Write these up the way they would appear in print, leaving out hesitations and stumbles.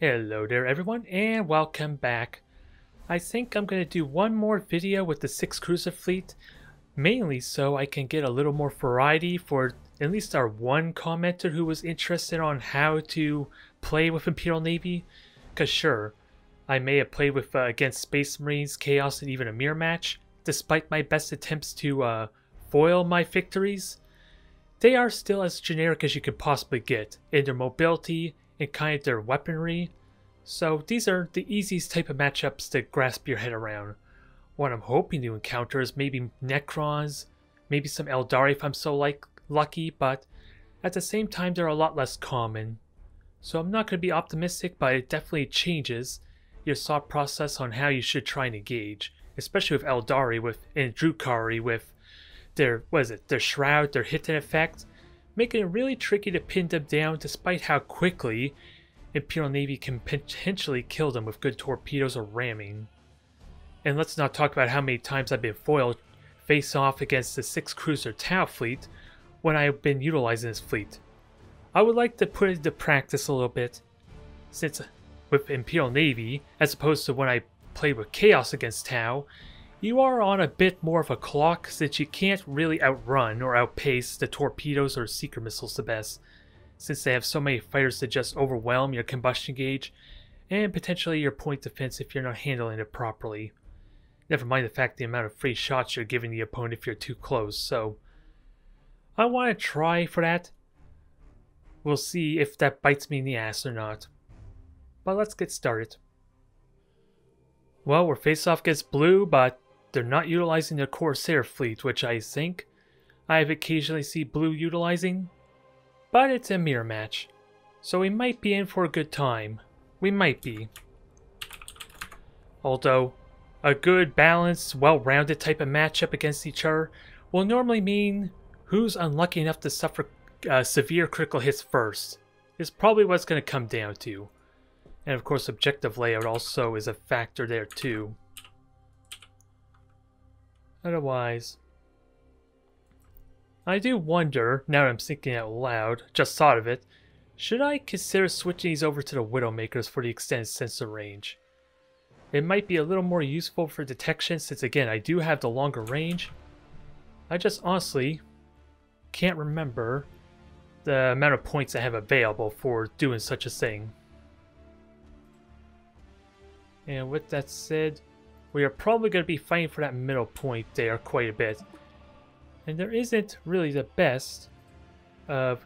Hello there everyone and welcome back. I think I'm going to do one more video with the 6 cruiser fleet, mainly so I can get a little more variety for at least our one commenter who was interested on how to play with Imperial Navy. Cause sure, I may have played with against Space Marines, Chaos, and even a mirror match. Despite my best attempts to foil my victories, they are still as generic as you could possibly get in their mobility and kind of their weaponry. So these are the easiest type of matchups to grasp your head around. What I'm hoping to encounter is maybe Necrons, maybe some Aeldari if I'm so lucky, but at the same time they're a lot less common. So I'm not going to be optimistic, but it definitely changes your thought process on how you should try and engage, especially with Aeldari and Drukhari with their shroud, their hit effect, making it really tricky to pin them down despite how quickly Imperial Navy can potentially kill them with good torpedoes or ramming. And let's not talk about how many times I've been foiled face off against the 6 cruiser Tau fleet when I've been utilizing this fleet. I would like to put it into practice a little bit, since with Imperial Navy, as opposed to when I played with Chaos against Tau, you are on a bit more of a clock since you can't really outrun or outpace the torpedoes or seeker missiles the best, since they have so many fighters to just overwhelm your combustion gauge and potentially your point defense if you're not handling it properly. Never mind the fact the amount of free shots you're giving the opponent if you're too close, so I want to try for that. We'll see if that bites me in the ass or not. But let's get started. Well, we're face off against blue, but they're not utilizing their Corsair fleet, which I think I've occasionally seen blue utilizing. But it's a mirror match, so we might be in for a good time. We might be. Although, a good, balanced, well-rounded type of matchup against each other will normally mean who's unlucky enough to suffer severe critical hits first, is probably what it's going to come down to. And of course, objective layout also is a factor there too. Otherwise, I do wonder, now that I'm thinking out loud, just thought of it, should I consider switching these over to the Widowmakers for the extended sensor range? It might be a little more useful for detection since again I do have the longer range. I just honestly can't remember the amount of points I have available for doing such a thing. And with that said, we are probably going to be fighting for that middle point there quite a bit. And there isn't really the best of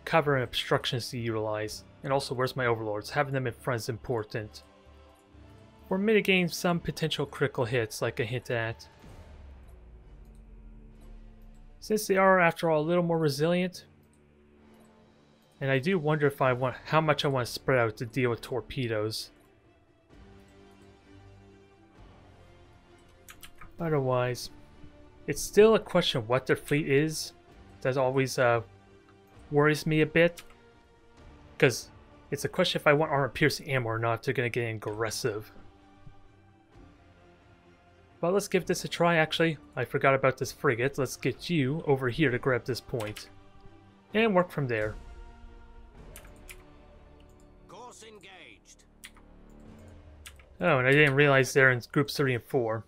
cover and obstructions to utilize. And also, where's my overlords? Having them in front is important. We're mitigating some potential critical hits, like I hinted at. Since they are, after all, a little more resilient. And I do wonder if how much I want to spread out to deal with torpedoes. Otherwise, it's still a question of what their fleet is. That always worries me a bit. Because it's a question if I want armor-piercing ammo or not, they're going to get aggressive. But let's give this a try, actually. I forgot about this frigate. Let's get you over here to grab this point. And work from there. Course engaged. Oh, and I didn't realize they're in groups 3 and 4.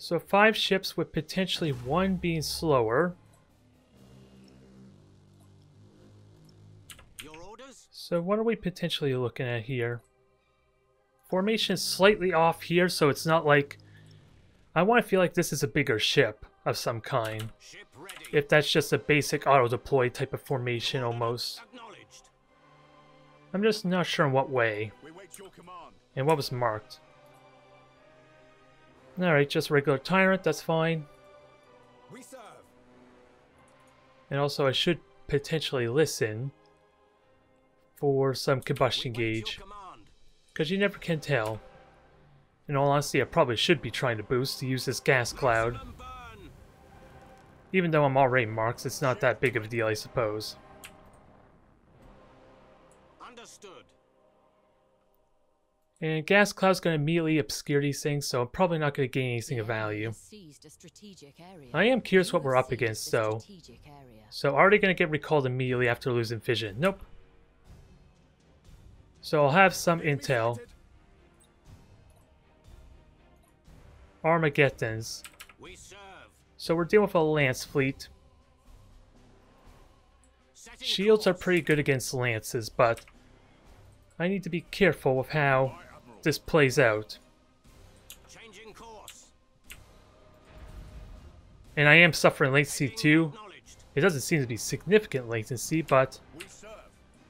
So 5 ships with potentially 1 being slower. Your orders? So what are we potentially looking at here? Formation is slightly off here, so it's not like... I want to feel like this is a bigger ship of some kind. Ship ready. If that's just a basic auto-deploy type of formation almost. Acknowledged. I'm just not sure in what way. We wait your command. And what was marked. Alright, just regular Tyrant, that's fine. We serve. And also I should potentially listen for some combustion gauge. Because you never can tell. In all honesty, I probably should be trying to boost to use this gas cloud. Even though I'm already marked, it's not that big of a deal, I suppose. Understood. And gas cloud's going to immediately obscure these things, so I'm probably not going to gain anything of value. I am curious what we're up against, though. So already going to get recalled immediately after losing vision. Nope. So I'll have some intel. Armageddons. We serve. So we're dealing with a lance fleet. Setting Shields are course. pretty good against lances, but I need to be careful with how Aye, Admiral. this plays out. Changing course. And I am suffering latency Heading too. acknowledged. It doesn't seem to be significant latency, but We serve.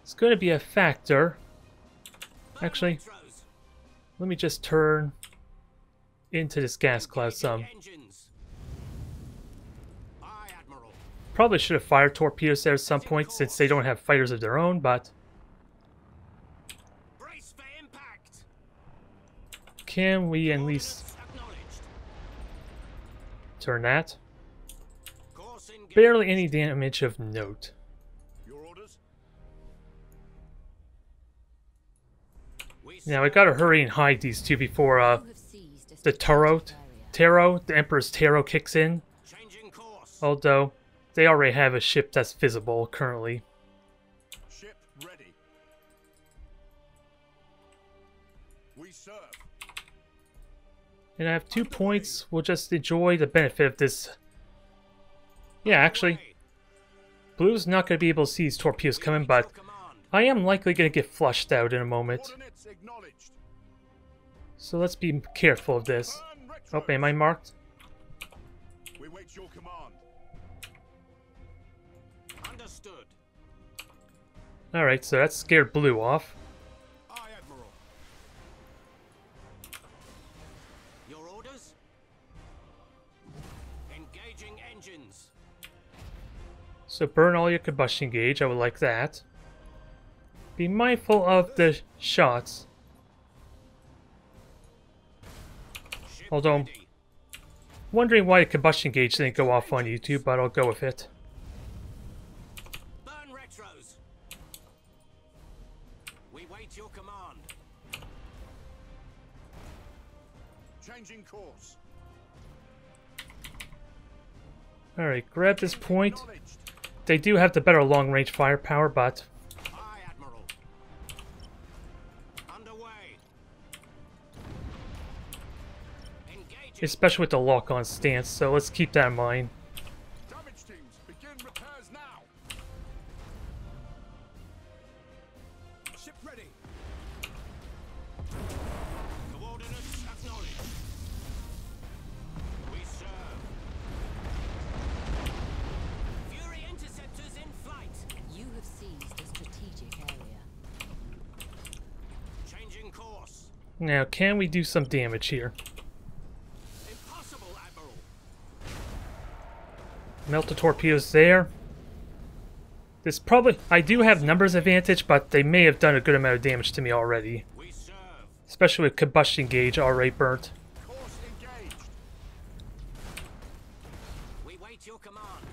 it's going to be a factor. Burn Actually, retros. let me just turn into this gas cloud some. Engaging engines. Aye, Admiral. Probably should have fired torpedoes there at some point since they don't have fighters of their own, but Brace for impact. can we at least Coordinates acknowledged. turn that? Course engaged. Barely any damage of note. Your orders? We Now I gotta hurry and hide these two before You have seized a the strategic area. the Emperor's Tarot kicks in. changing course. Although they already have a ship that's visible currently. Ship ready. We serve. And I have 2 points. We'll just enjoy the benefit of this. Yeah, actually, Away. Blue's not going to be able to see these torpedoes We coming, await but your command. I am likely going to get flushed out in a moment. Coordinates acknowledged. So let's be careful of this. Burn Oh, retros. am I marked? We wait your command. Understood. Alright, so that scared Blue off. Aye, Admiral. Your orders? Engaging engines. So burn all your combustion gauge, I would like that. Be mindful of the shots. Ship Although- ready. Wondering why the combustion gauge didn't go off on YouTube, but I'll go with it. Burn retros. We wait your command. Changing course. Alright, grab this point. Acknowledged. They do have the better long-range firepower, but Aye, Admiral. Underway. Engaging. especially with the lock-on stance, so let's keep that in mind. Damage teams, begin repairs now. Ship ready. Coordinates acknowledged. We serve. Fury interceptors in flight. You have seized a strategic area. Changing course. Now, can we do some damage here? Impossible, Admiral. Melt the torpedoes there. This probably... I do have numbers advantage, but they may have done a good amount of damage to me already. We serve. Especially with combustion gauge already burnt. Course engaged. We wait your command.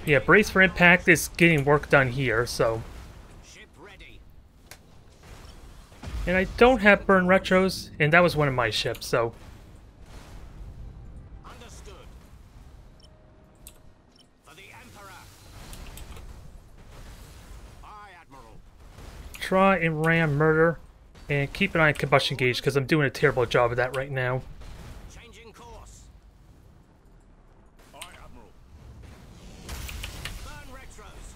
Yeah, brace for impact is getting work done here, so... Ship ready. And I don't have burn retros, and that was one of my ships, so... Understood. For the Emperor. Aye, Admiral. Try and ram murder, and keep an eye on combustion gauge, because I'm doing a terrible job of that right now. Changing course. Aye, Admiral. Burn retros.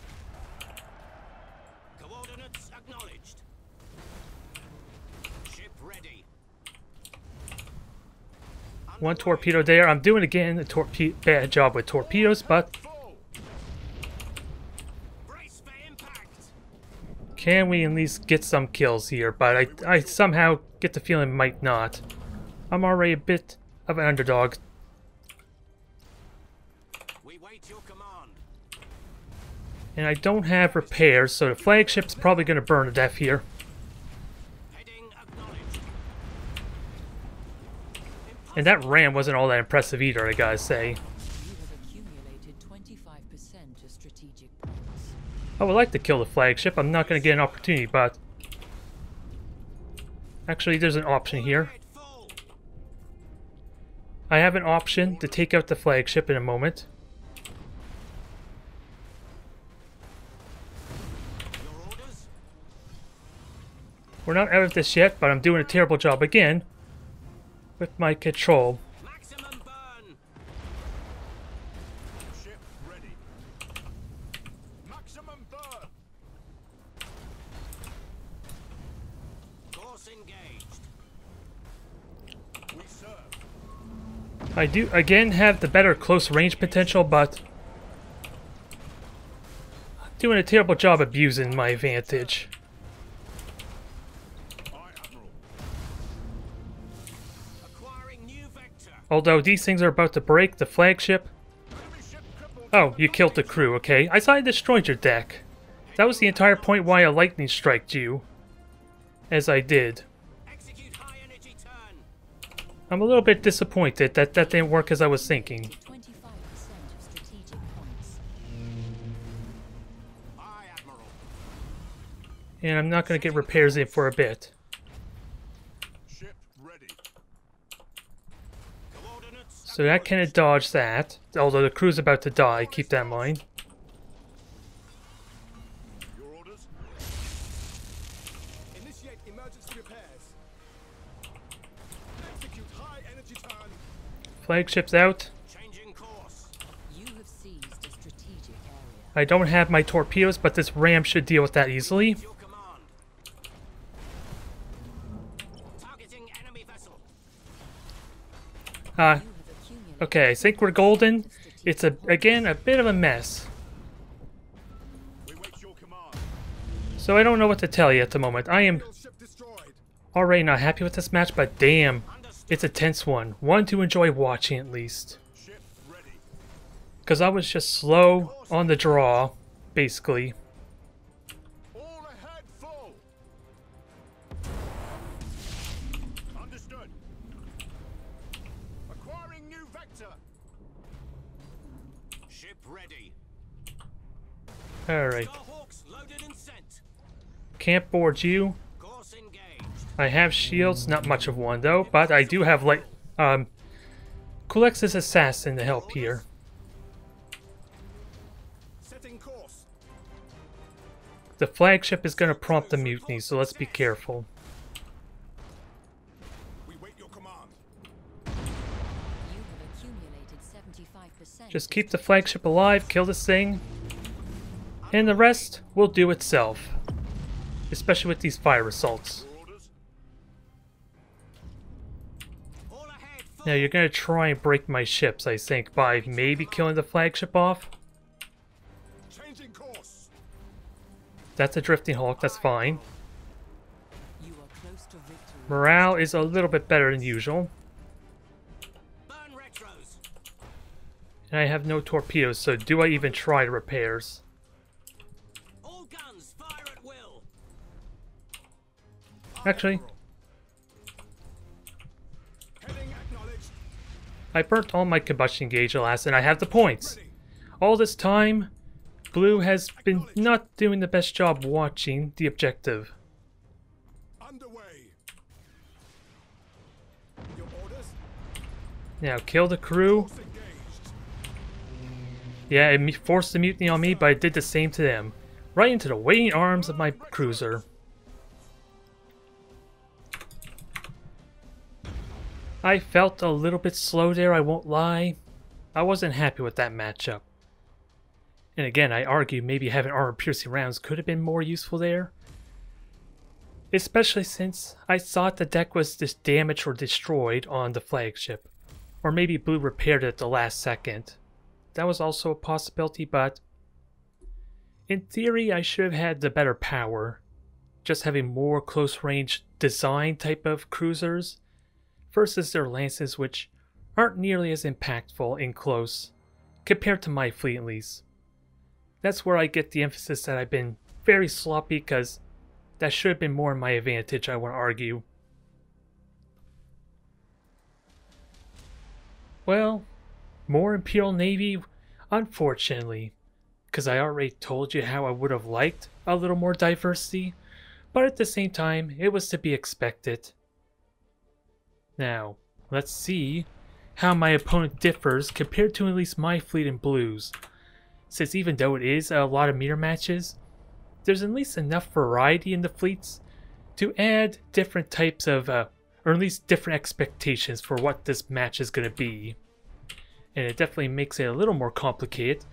Coordinates acknowledged. Ship ready. One torpedo there. I'm doing again a bad job with torpedoes, but Full. Brace for impact. can we at least get some kills here? But I somehow get the feeling might not. I'm already a bit of an underdog. We wait your command. And I don't have repairs, so the flagship's probably going to burn to death here. Heading acknowledged. And that ram wasn't all that impressive either, I gotta say. You have accumulated 25% of strategic points. I would like to kill the flagship. I'm not going to get an opportunity, but... Actually, there's an option here. Overhead full. I have an option to take out the flagship in a moment. Your orders? We're not out of this yet, but I'm doing a terrible job again with my control. Maximum burn. Ship ready. Maximum burn. Course engaged. We serve. I do again have the better close range potential, but I'm doing a terrible job abusing my advantage. Aye, Admiral. Acquiring new vector. Although these things are about to break the flagship. Enemy ship crippled. Oh, you killed the crew, okay. I thought I destroyed your deck. That was the entire point why I lightning striked you. As I did. Execute high energy turn. I'm a little bit disappointed that that didn't work as I was thinking. 25% of strategic points. Aye, Admiral. And I'm not going to get repairs in for a bit. Ship ready. Coordinates. So that kind of dodged that. Although the crew's about to die, keep that in mind. Your orders. Initiate emergency repairs. Execute high energy turn. Flagship's out. Changing course. You have seized a strategic area. I don't have my torpedoes, but this ram should deal with that easily. Your command. Targeting enemy vessel. Uh, You have accumulated okay, I think we're golden. It's again a bit of a mess. We wait your command. So I don't know what to tell you at the moment. I am Ship destroyed. already not happy with this match, but damn, it's a tense one. One to enjoy watching at least. Ship ready. Because I was just slow on the draw, basically. All ahead full. Understood. Acquiring new vector. Ship ready. Alright, Starhawks loaded and sent. can't board you. Course engaged. I have shields, not much of one though, but I do have like Kulex's assassin to help here. Setting course. The flagship is going to prompt the mutiny, so let's be careful. We wait your command. You have accumulated 75%. Just keep the flagship alive, kill this thing, and the rest will do itself. Especially with these fire assaults. Your orders. All ahead. Full. Now you're going to try and break my ships, I think, by maybe killing the flagship off. Changing course. That's a drifting hulk, that's fine. You are close to victory. Morale is a little bit better than usual. Burn retros. And I have no torpedoes, so do I even try the repairs? All guns fire at will. Actually, Heading acknowledged. I burnt all my combustion gauge alas, and I have the points. Ready. All this time, Blue has been not doing the best job watching the objective. Underway. Your orders. Now, kill the crew. Course engaged. Yeah, it forced the mutiny on me, but I did the same to them. Right into the waiting arms of my cruiser. I felt a little bit slow there, I won't lie. I wasn't happy with that matchup. And again, I argue maybe having armor-piercing rounds could have been more useful there. Especially since I thought the deck was damaged or destroyed on the flagship. Or maybe Blue repaired it at the last second. That was also a possibility, but in theory I should have had the better power. Just having more close-range design type of cruisers versus their lances, which aren't nearly as impactful in close, compared to my fleet at least. That's where I get the emphasis that I've been very sloppy, because that should have been more in my advantage, I want to argue. Well, more Imperial Navy, unfortunately, because I already told you how I would have liked a little more diversity, but at the same time, it was to be expected. Now, let's see how my opponent differs compared to at least my fleet in blues. Since even though it is a lot of mirror matches, there's at least enough variety in the fleets to add different types of, or at least different expectations for what this match is going to be. And it definitely makes it a little more complicated,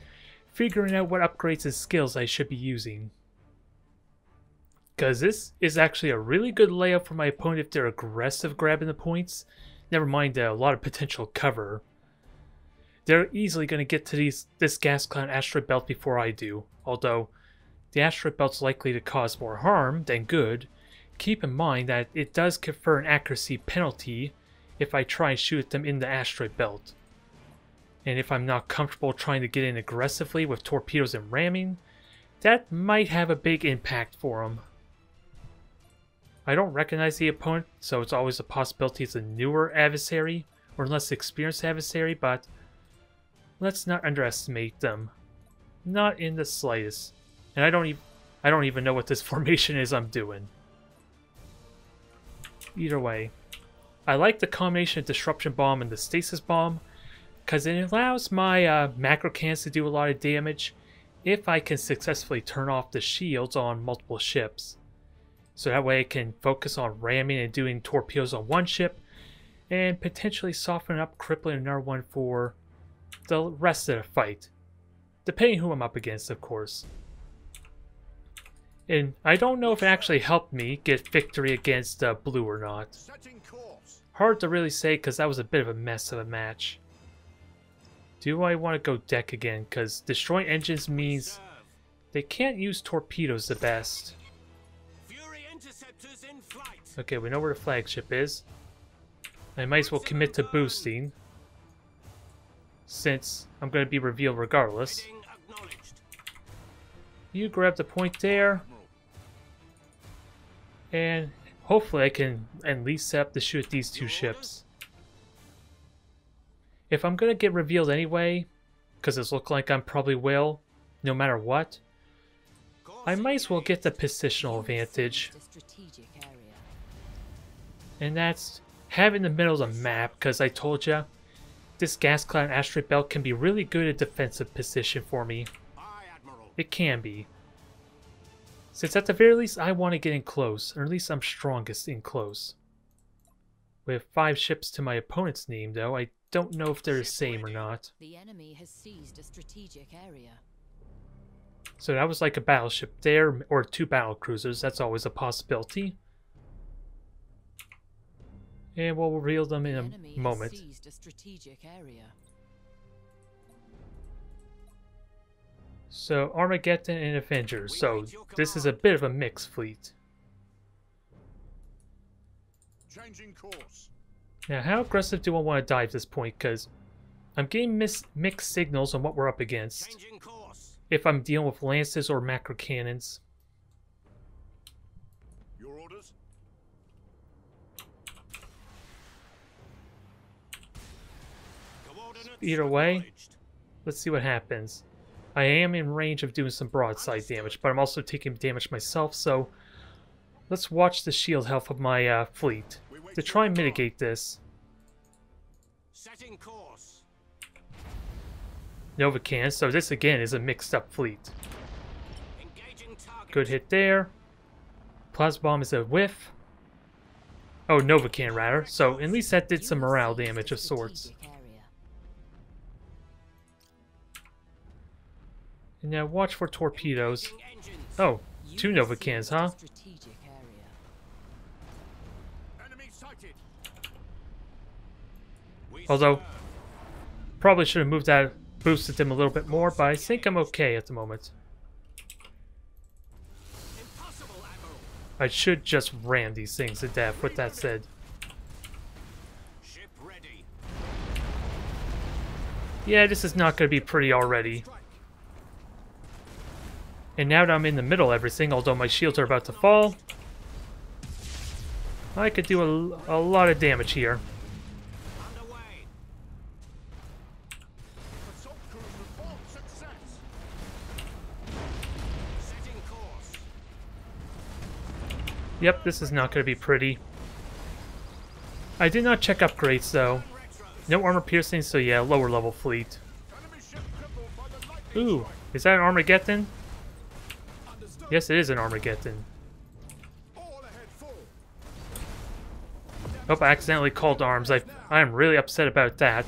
figuring out what upgrades and skills I should be using. Because this is actually a really good layout for my opponent if they're aggressive grabbing the points. Never mind a lot of potential cover. They're easily going to get to this gas cloud asteroid belt before I do. Although the asteroid belt's likely to cause more harm than good, keep in mind that it does confer an accuracy penalty if I try and shoot at them in the asteroid belt. And if I'm not comfortable trying to get in aggressively with torpedoes and ramming, that might have a big impact for them. I don't recognize the opponent, so it's always a possibility it's a newer adversary or less experienced adversary, but let's not underestimate them. Not in the slightest. And I don't even know what this formation is I'm doing. Either way, I like the combination of Disruption Bomb and the Stasis Bomb because it allows my macro cannons to do a lot of damage if I can successfully turn off the shields on multiple ships. So that way I can focus on ramming and doing torpedoes on one ship and potentially soften up, crippling another one for the rest of the fight. Depending who I'm up against, of course. And I don't know if it actually helped me get victory against Blue or not. Setting course. Hard to really say because that was a bit of a mess of a match. Do I want to go deck again? Because destroying engines means they can't use torpedoes the best. Fury interceptors in flight. Okay, we know where the flagship is. I might as well commit to boosting, since I'm going to be revealed regardless. Heading acknowledged. You grab the point there, and hopefully I can at least set up to shoot these two ships. If I'm going to get revealed anyway, because it's looking like I probably will, no matter what, I might as well get the positional advantage. The strategic area. And that's having the middle of the map, because I told ya, this gas cloud asteroid belt can be really good at defensive position for me. Aye, Admiral. It can be. Since at the very least I want to get in close, or at least I'm strongest in close. With 5 ships to my opponent's name though, I don't know if they're the same or not. The enemy has seized a strategic area. So that was like a battleship there, or 2 battle cruisers, that's always a possibility. And we'll reveal them in a moment. Has seized a strategic area. So Armageddon and Avengers, so this is a bit of a mixed fleet. Changing course. Now how aggressive do I want to dive this point, because I'm getting mixed signals on what we're up against. Changing course. If I'm dealing with lances or macro cannons. Your orders. Coordinates Either way, acknowledged. let's see what happens. I am in range of doing some broadside damage, but I'm also taking damage myself, so let's watch the shield health of my fleet to try and mitigate this. Setting course. Novacan, so this again is a mixed up fleet. Engaging target. Good hit there. Plasma bomb is a whiff. Oh, Novacan rather, so at least that did some morale damage of sorts. Strategic area. And now watch for torpedoes. Engaging engines. Oh, 2 You have Novacans, seized a huh? strategic area. Enemy sighted. We Although, serve. probably should have moved that, boosted them a little bit more, but I think I'm okay at the moment. Impossible, Admiral. I should just ram these things to death, with that said. Ship ready. Yeah, this is not going to be pretty already. And now that I'm in the middle of everything, although my shields are about to fall, I could do a lot of damage here. Underway. Assault cruise report success. Setting course. Yep, this is not going to be pretty. I did not check upgrades though. Retros. No armor piercing, so yeah, lower level fleet. Enemy ship crippled by the lightning Ooh, strike. is that an Armageddon? Understood. Yes, it is an Armageddon. All ahead full. Oh, I accidentally called arms. I am really upset about that.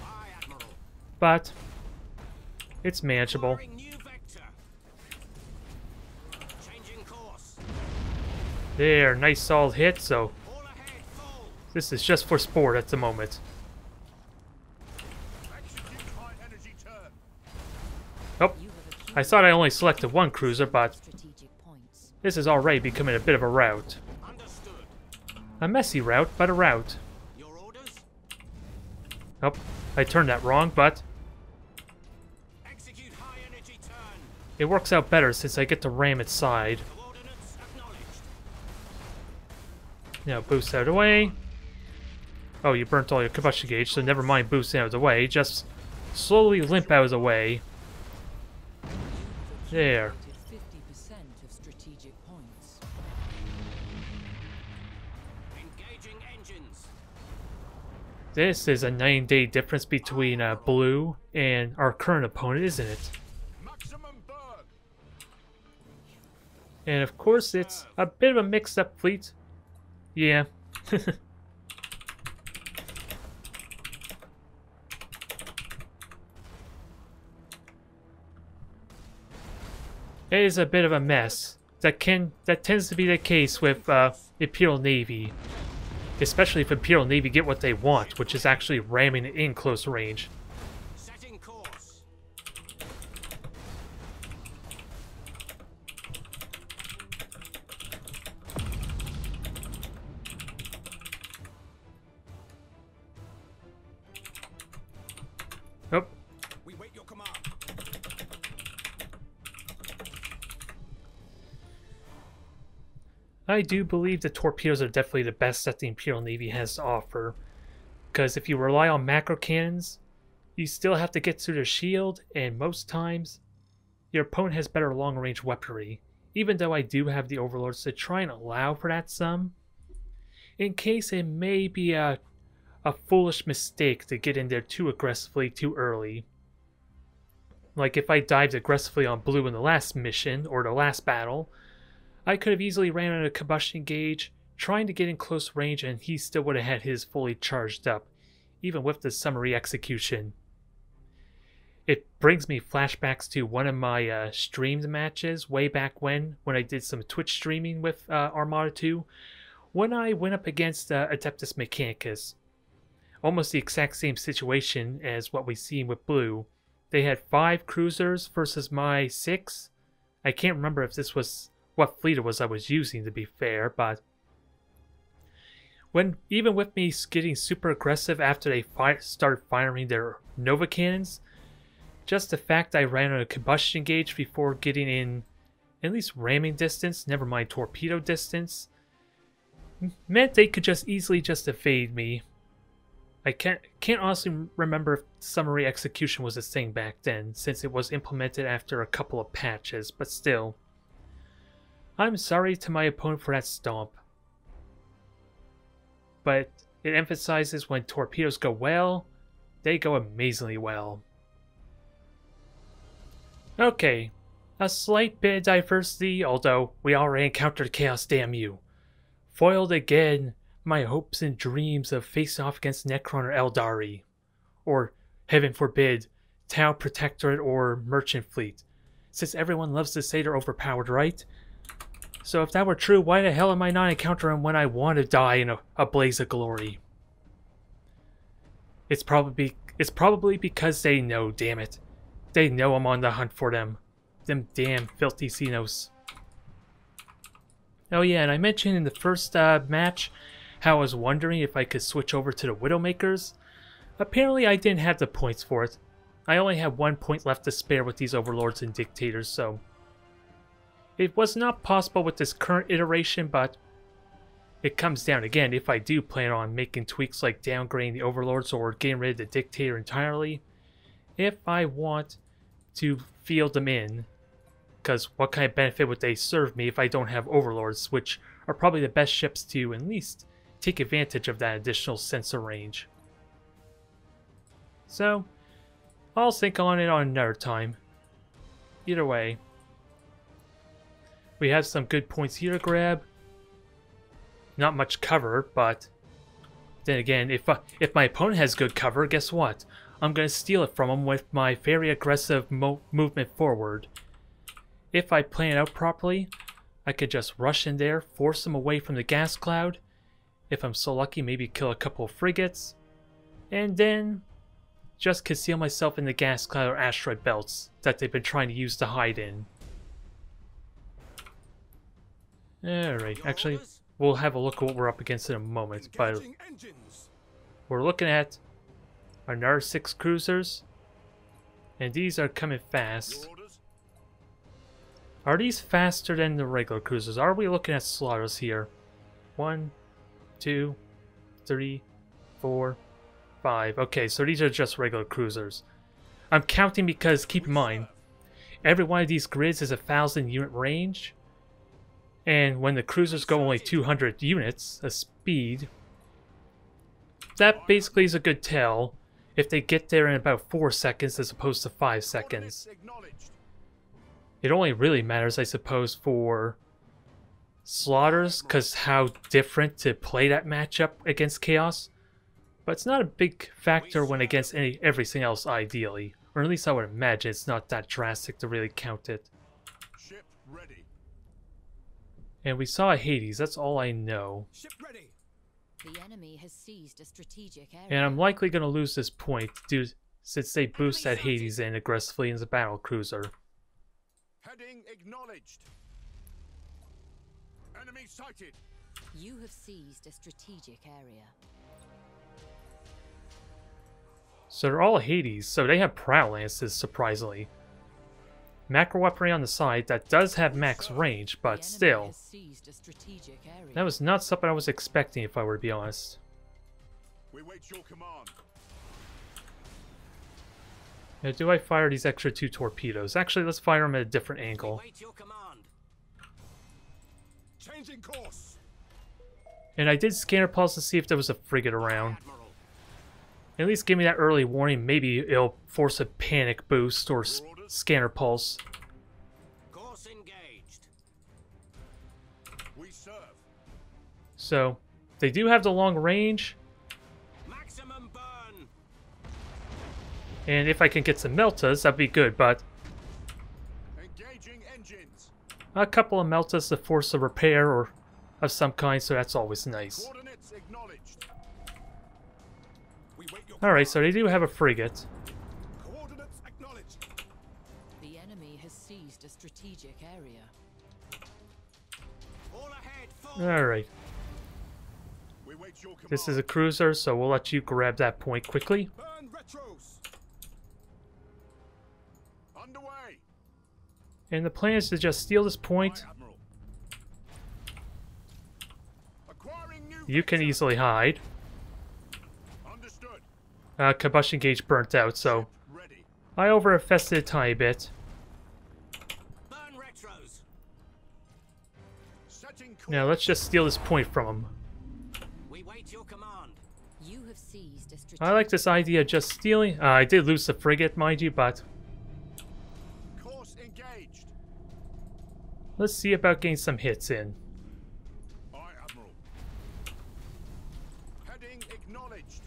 Aye, Admiral. But it's manageable. Firing new vector. Changing course. There, nice solid hit, so All ahead, full. this is just for sport at the moment. Execute high energy turn. Oh, You have I thought I only selected one cruiser, but strategic points. this is already becoming a bit of a route. Understood. A messy route, but a route. Your orders? Oh, I turned that wrong, but Execute high energy turn. it works out better since I get to ram its side. Coordinates acknowledged. Now boost out of the way. Oh, you burnt all your combustion gauge, so never mind boosting out of the way. Just slowly limp out of the way. There. Accumulated 50% of strategic points. Engaging engines. This is a 9-day difference between Blue and our current opponent, isn't it? Maximum burn. And of course, it's a bit of a mixed-up fleet. Yeah. It is a bit of a mess. That tends to be the case with Imperial Navy. Especially if Imperial Navy get what they want, which is actually ramming it in close range. Setting course. Oh, We wait your command. I do believe the torpedoes are definitely the best that the Imperial Navy has to offer. Because if you rely on macro cannons, you still have to get through their shield, and most times, your opponent has better long-range weaponry. Even though I do have the Overlords to try and allow for that some, in case it may be a foolish mistake to get in there too aggressively too early. Like if I dived aggressively on Blue in the last mission, or the last battle, I could have easily ran out of combustion gauge, trying to get in close range, and he still would have had his fully charged up, even with the summary execution. It brings me flashbacks to one of my streamed matches way back when I did some Twitch streaming with Armada 2, when I went up against Adeptus Mechanicus. Almost the exact same situation as what we seen with Blue. They had 5 cruisers versus my 6. I can't remember if this was what fleet it was I was using, to be fair, but even with me getting super aggressive after they started firing their Nova cannons, just the fact I ran out of combustion gauge before getting in at least ramming distance, never mind torpedo distance, meant they could just easily just evade me. I can't honestly remember if summary execution was a thing back then, since it was implemented after a couple of patches, but still. I'm sorry to my opponent for that stomp. But it emphasizes when torpedoes go well, they go amazingly well. Okay, a slight bit of diversity, although we already encountered chaos, damn you. Foiled again my hopes and dreams of facing off against Necron or Aeldari. Or, heaven forbid, Tau Protectorate or Merchant Fleet. Since everyone loves to say they're overpowered, right? So if that were true, why the hell am I not encountering when I want to die in a blaze of glory? It's probably because they know, damn it. They know I'm on the hunt for them. Them damn filthy Xenos. Oh yeah, and I mentioned in the first match how I was wondering if I could switch over to the Widowmakers. Apparently I didn't have the points for it. I only had 1 point left to spare with these Overlords and Dictators, so it was not possible with this current iteration, but it comes down again if I do plan on making tweaks like downgrading the Overlords or getting rid of the Dictator entirely. If I want to field them in, because what kind of benefit would they serve me if I don't have Overlords, which are probably the best ships to at least take advantage of that additional sensor range. So, I'll think on it on another time. Either way, we have some good points here to grab. Not much cover, but Then again, if my opponent has good cover, guess what? I'm going to steal it from him with my very aggressive movement forward. If I plan it out properly, I could just rush in there, force him away from the gas cloud. If I'm so lucky, maybe kill a couple of frigates. And then just conceal myself in the gas cloud or asteroid belts that they've been trying to use to hide in. Alright, actually, we'll have a look at what we're up against in a moment. But Engaging engines. we're looking at another 6 cruisers. And these are coming fast. Your orders? Are these faster than the regular cruisers? Are we looking at slaughters here? 1, 2, 3, 4, 5. Okay, so these are just regular cruisers. I'm counting because, keep in mind, every one of these grids is a 1,000 unit range. And when the cruisers go only 200 units of speed, that basically is a good tell if they get there in about 4 seconds as opposed to 5 seconds. Coordinates acknowledged. It only really matters, I suppose, for slaughters, because how different to play that matchup against Chaos. But it's not a big factor when against everything else, ideally. Or at least I would imagine it's not that drastic to really count it. Ship ready. And we saw Hades, that's all I know. Ship ready. The enemy has seized a strategic area. And I'm likely going to lose this point, since they boost that Hades in aggressively as a battle cruiser. Heading acknowledged. Enemy sighted. You have seized a strategic area. So they're all Hades, so they have Prowl Lances, surprisingly. Macro weaponry on the side that does have max range, but The enemy still. has seized a strategic area. That was not something I was expecting, if I were to be honest. We wait your command. Now, do I fire these extra 2 torpedoes? Actually, let's fire them at a different angle. Wait your command. Changing course. And I did scanner pulse to see if there was a frigate around. Admiral. At least give me that early warning. Maybe it'll force a panic boost or scanner pulse. Course engaged. We serve. So, they do have the long range. Maximum burn. And if I can get some Meltas, that'd be good. But Engaging engines. a couple of Meltas to force a repair or of some kind, so that's always nice. Coordinates acknowledged. We wait your Alright, so they do have a frigate. coordinates acknowledged. The enemy has seized a strategic area. All ahead. Forward. Alright, We wait your command. this is a cruiser, so we'll let you grab that point quickly. Burn retros. Underway. And the plan is to just steal this Aye, point. Admiral. Acquiring new You can vector. easily hide. Understood. Combustion gauge burnt out, so Ready. I over-infested a tiny bit. Burn retros. Setting course. Now let's just steal this point from them. We wait your command. You have seized a strategic I like this idea of just stealing. I did lose the frigate, mind you, but Course engaged. let's see about getting some hits in. Aye, Admiral. Heading acknowledged.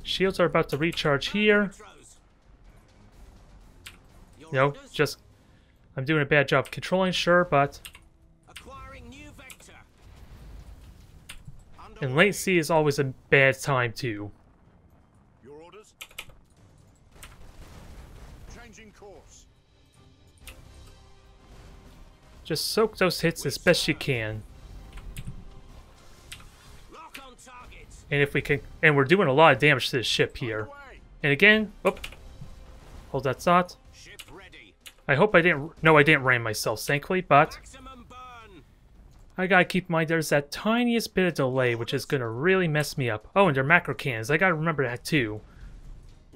Shields are about to recharge here. Retros. Your No, orders? just... I'm doing a bad job controlling, sure, but... Acquiring new vector. And Underway. latency is always a bad time, too. Your orders. Changing course. Just soak those hits as best you can. Lock on target. And if we can... And we're doing a lot of damage to this ship here. Underway. And again... Whoop. Hold that thought. Ship ready. I hope I didn't... No, I didn't ram myself, thankfully, but... Maximum burn. I gotta keep in mind there's that tiniest bit of delay, which is gonna really mess me up. Oh, and they're macro cannons. I gotta remember that, too.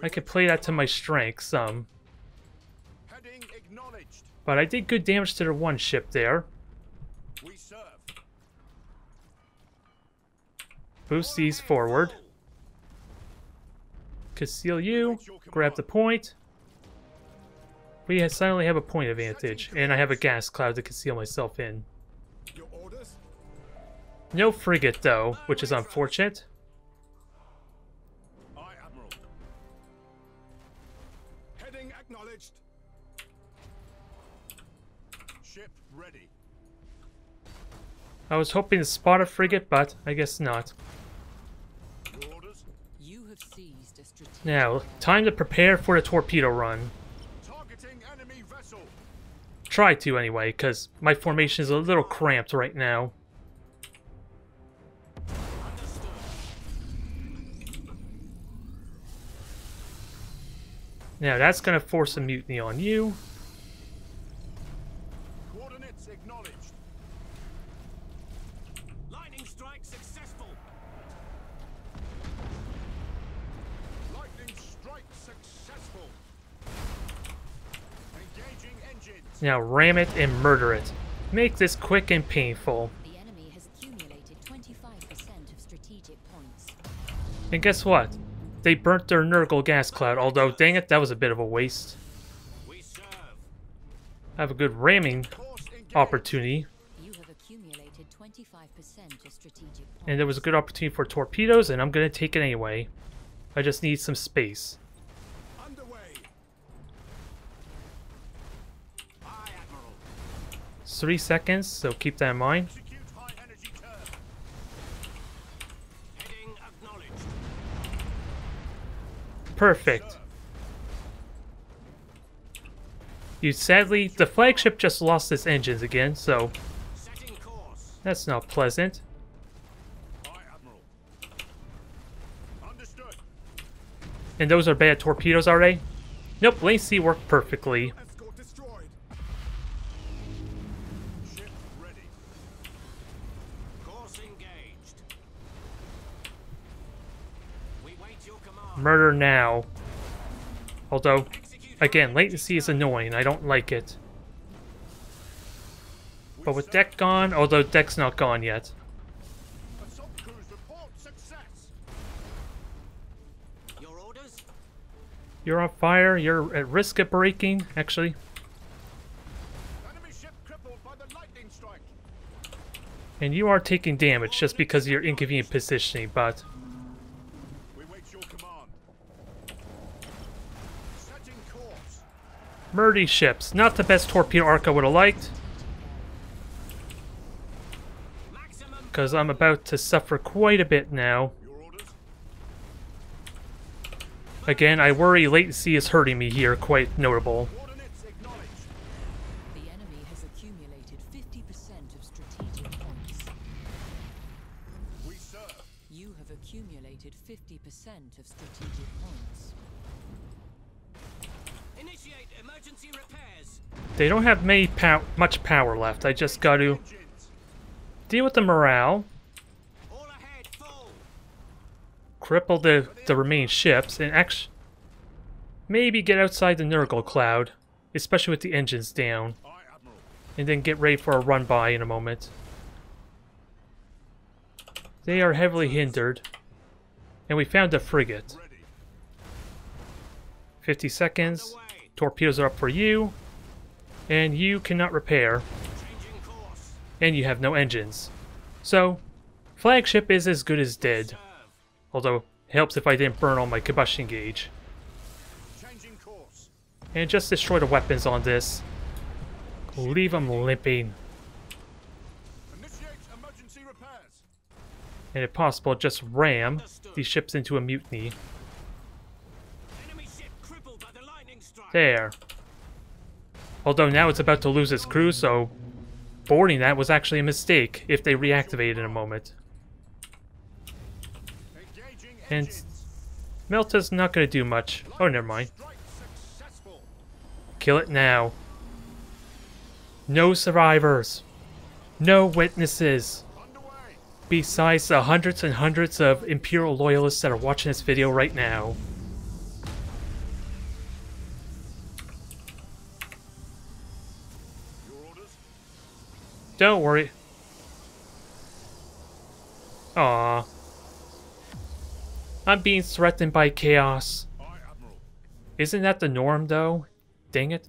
I could play that to my strength some. Heading acknowledged. But I did good damage to their one ship there. We serve. Boost these forward. Conceal you. Grab the point. We suddenly have a point advantage. And I have a gas cloud to conceal myself in. Your orders. No frigate, though, which is unfortunate. I was hoping to spot a frigate, but I guess not. Your orders? You have seized a strategic Now, area. time to prepare for the torpedo run. Targeting enemy vessel. Try to, anyway, because my formation is a little cramped right now. Understood. Now, that's going to force a mutiny on you. Coordinates acknowledged. Lightning strike successful. Lightning strike successful. Engaging engines. Now, ram it and murder it. Make this quick and painful. The enemy has accumulated 25% of strategic points. And guess what? They burnt their Nurgle gas cloud, although, dang it, that was a bit of a waste. We serve. I have a good ramming Course engaged. opportunity. You have accumulated 25% of strategic points. And there was a good opportunity for torpedoes, and I'm going to take it anyway. I just need some space. Underway. Aye, Admiral. 3 seconds, so keep that in mind. Execute high energy turn. Heading acknowledged. Perfect. Sadly, the flagship just lost its engines again, so Setting course. that's not pleasant. Aye, Admiral. Understood. And those are bad torpedoes, are they? Nope, lane C worked perfectly. Escort destroyed. Ship ready. Course engaged. We wait your command. Murder now. Although, Execute again, high latency is annoying. I don't like it. We But with serve. deck gone, although deck's not gone yet. Assault crews report success. Your orders? You're on fire. You're at risk of breaking, actually. Enemy ship crippled by the lightning strike. And you are taking damage just because of your inconvenient positioning, but We wait your command. Setting course. murder these ships. Not the best torpedo arc I would have liked, Maximum. because I'm about to suffer quite a bit now. Your orders? Again, I worry latency is hurting me here, quite notable. Coordinates acknowledged. The enemy has accumulated 50% of strategic points. We serve. You have accumulated 50% of strategic points. Initiate emergency repairs. They don't have much power left. I just got to Engines. deal with the morale, All ahead, full. cripple the remaining ships, and actually maybe get outside the Nurgle cloud, especially with the engines down, Aye, Admiral. and then get ready for a run by in a moment. They are heavily hindered, and we found a frigate. Ready. 50 seconds. Away. Torpedoes are up for you, and you cannot repair, Changing course. and you have no engines. So, flagship is as good as dead. Serve. Although, it helps if I didn't burn all my combustion gauge. Changing course. And just destroy the weapons on this. Leave them limping. Initiate emergency repairs. And if possible, just ram these ships into a mutiny. Enemy ship crippled by the lightning strike. There. Although now it's about to lose its crew, so boarding that was actually a mistake if they reactivate in a moment. Engaging And engines. Melta's not going to do much. Oh, never mind. Strike successful. Kill it now. No survivors. No witnesses. Underway. Besides the hundreds and hundreds of Imperial loyalists that are watching this video right now. Your orders? Don't worry. Aww. I'm being threatened by chaos. Aye, Admiral. Isn't that the norm, though? Dang it.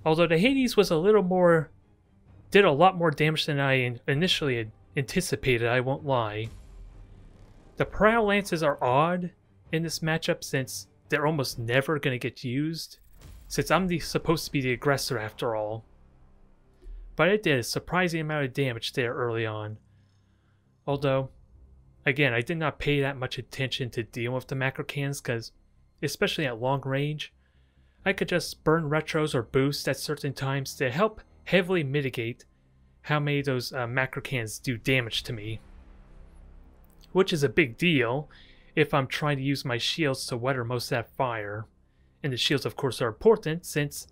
Although the Hades was a little more... did a lot more damage than I initially had anticipated, I won't lie. The Prowl Lances are odd in this matchup since they're almost never going to get used, since I'm supposed to be the aggressor after all. but it did a surprising amount of damage there early on. Although, again, I did not pay that much attention to dealing with the macro cannons because, especially at long range, I could just burn retros or boosts at certain times to help heavily mitigate how many of those macro cannons do damage to me. Which is a big deal if I'm trying to use my shields to weather most of that fire. And the shields, of course, are important since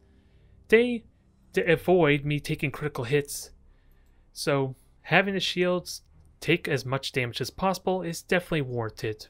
they avoid me taking critical hits. So having the shields take as much damage as possible is definitely warranted.